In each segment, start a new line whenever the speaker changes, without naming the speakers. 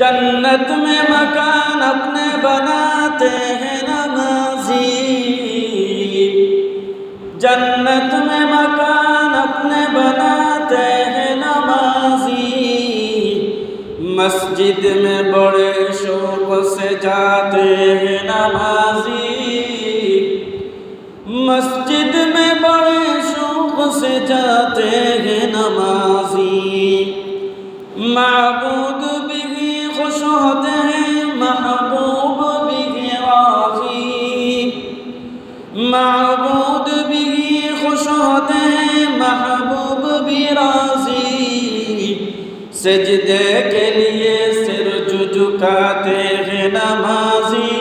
जन्नत में मकान अपने बनाते हैं नमाजी, जन्नत में मकान अपने बनाते हैं नमाजी। मस्जिद में बड़े शौक से जाते हैं नमाजी, मस्जिद में बड़े शौक से जाते हैं नमाजी। माबूद भी खुश होते हैं, महबूब भी राज़ी, माबूद भी खुश होते हैं, महबूब भी राज़ी। सजदे के लिए सिर झुकाते हैं नमाजी,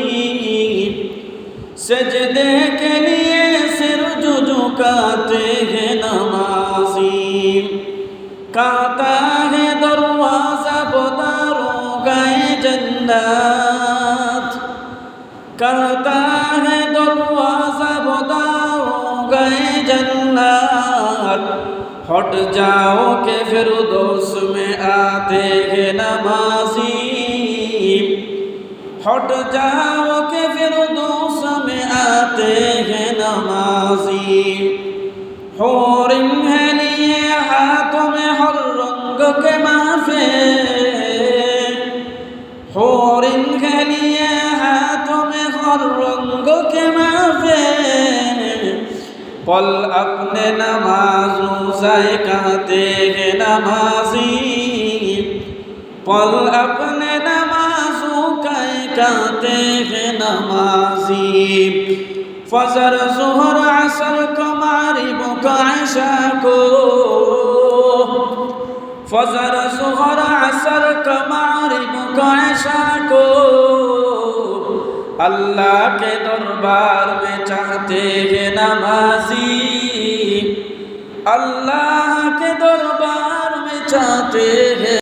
सजदे के लिए सिर झुकाते हैं नमाजी। काता है दरवाज़ा दारोगाए जन्नत, कहता है दरवाज़ा दारोगाए जन्नत। हट जाओ के फिरदौस में आते हैं नमाजी, हट जाओ के फिरदौस में आते हैं नमाजी। हूरिन है लिए हाथों में हर रंग के माफे, हूरिन है लिए हाथों में हर रंग के माफे। पल अपने नमाजों से कहते हैं नमाजी, पल अपने नमाजों का कहते हैं नमाजी। फजर ज़ुहर असर का मारिब का इशा को, फजर ज़ुहर असर का मारिब का इशा को। अल्लाह के दरबार में चाहते हैं नमाजी, अल्लाह के दरबार में चाहते हैं